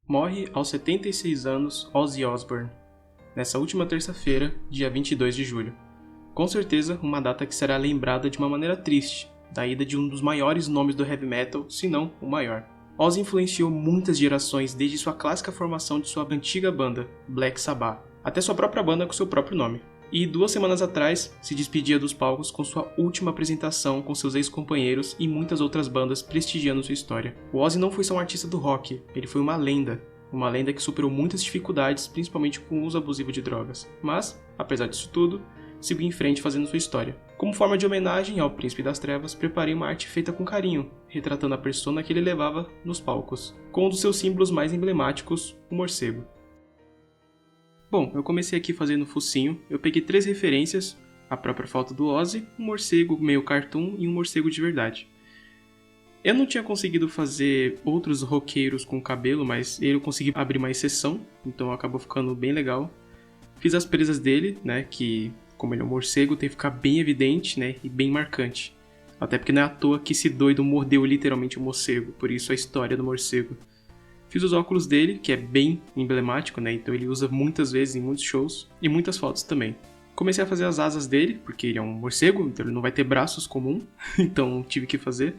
Morre aos 76 anos Ozzy Osbourne, nessa última terça-feira, dia 22 de julho. Com certeza, uma data que será lembrada de uma maneira triste, da ida de um dos maiores nomes do heavy metal, se não o maior. Ozzy influenciou muitas gerações desde sua clássica formação de sua antiga banda, Black Sabbath, até sua própria banda com seu próprio nome. E 2 semanas atrás, se despedia dos palcos com sua última apresentação com seus ex-companheiros e muitas outras bandas prestigiando sua história. O Ozzy não foi só um artista do rock, ele foi uma lenda que superou muitas dificuldades, principalmente com o uso abusivo de drogas. Mas, apesar disso tudo, seguiu em frente fazendo sua história. Como forma de homenagem ao Príncipe das Trevas, preparei uma arte feita com carinho, retratando a persona que ele levava nos palcos, com um dos seus símbolos mais emblemáticos, o morcego. Bom, eu comecei aqui fazendo focinho, eu peguei 3 referências, a própria foto do Ozzy, um morcego meio cartoon e um morcego de verdade. Eu não tinha conseguido fazer outros roqueiros com cabelo, mas eu consegui abrir uma exceção, então acabou ficando bem legal. Fiz as presas dele, né, que como ele é um morcego tem que ficar bem evidente, né, e bem marcante. Até porque não é à toa que esse doido mordeu literalmente um morcego, por isso a história do morcego. Fiz os óculos dele, que é bem emblemático, né? Então ele usa muitas vezes em muitos shows e muitas fotos também. Comecei a fazer as asas dele, porque ele é um morcego, então ele não vai ter braços comum, então tive que fazer.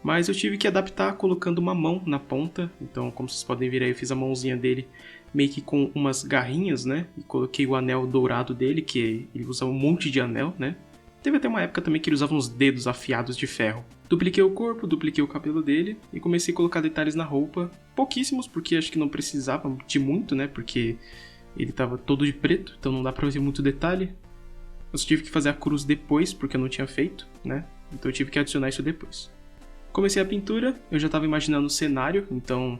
Mas eu tive que adaptar colocando uma mão na ponta, então como vocês podem ver aí eu fiz a mãozinha dele meio que com umas garrinhas, né? E coloquei o anel dourado dele, que ele usa um monte de anel, né? Teve até uma época também que ele usava uns dedos afiados de ferro. Dupliquei o corpo, dupliquei o cabelo dele e comecei a colocar detalhes na roupa. Pouquíssimos, porque acho que não precisava de muito, né? Porque ele tava todo de preto, então não dá pra ver muito detalhe. Eu só tive que fazer a cruz depois, porque eu não tinha feito, né? Então eu tive que adicionar isso depois. Comecei a pintura, eu já tava imaginando o cenário, então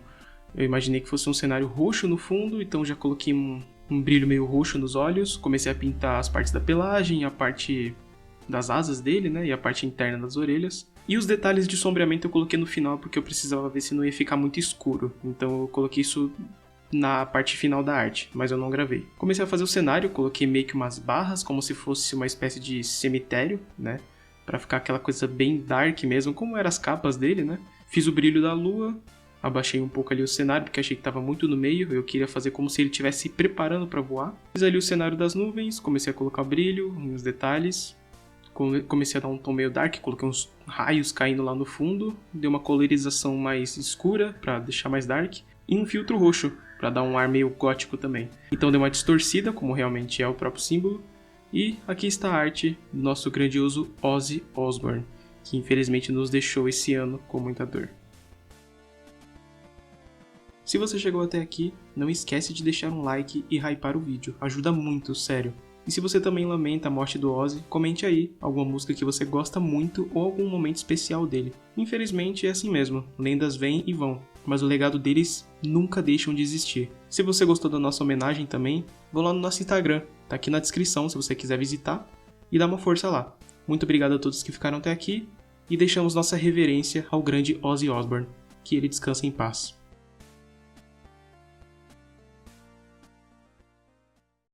eu imaginei que fosse um cenário roxo no fundo, então já coloquei um brilho meio roxo nos olhos. Comecei a pintar as partes da pelagem, a parte das asas dele, né, e a parte interna das orelhas. E os detalhes de sombreamento eu coloquei no final porque eu precisava ver se não ia ficar muito escuro. Então eu coloquei isso na parte final da arte, mas eu não gravei. Comecei a fazer o cenário, coloquei meio que umas barras, como se fosse uma espécie de cemitério, né, pra ficar aquela coisa bem dark mesmo, como eram as capas dele, né. Fiz o brilho da lua, abaixei um pouco ali o cenário porque achei que estava muito no meio, eu queria fazer como se ele estivesse se preparando para voar. Fiz ali o cenário das nuvens, comecei a colocar brilho, uns detalhes. Comecei a dar um tom meio dark, coloquei uns raios caindo lá no fundo, dei uma colorização mais escura para deixar mais dark, e um filtro roxo para dar um ar meio gótico também. Então dei uma distorcida, como realmente é o próprio símbolo, e aqui está a arte do nosso grandioso Ozzy Osbourne, que infelizmente nos deixou esse ano com muita dor. Se você chegou até aqui, não esquece de deixar um like e hypar o vídeo, ajuda muito, sério. E se você também lamenta a morte do Ozzy, comente aí alguma música que você gosta muito ou algum momento especial dele. Infelizmente é assim mesmo, lendas vêm e vão, mas o legado deles nunca deixam de existir. Se você gostou da nossa homenagem também, vou lá no nosso Instagram, tá aqui na descrição se você quiser visitar, e dá uma força lá. Muito obrigado a todos que ficaram até aqui, e deixamos nossa reverência ao grande Ozzy Osbourne, que ele descanse em paz.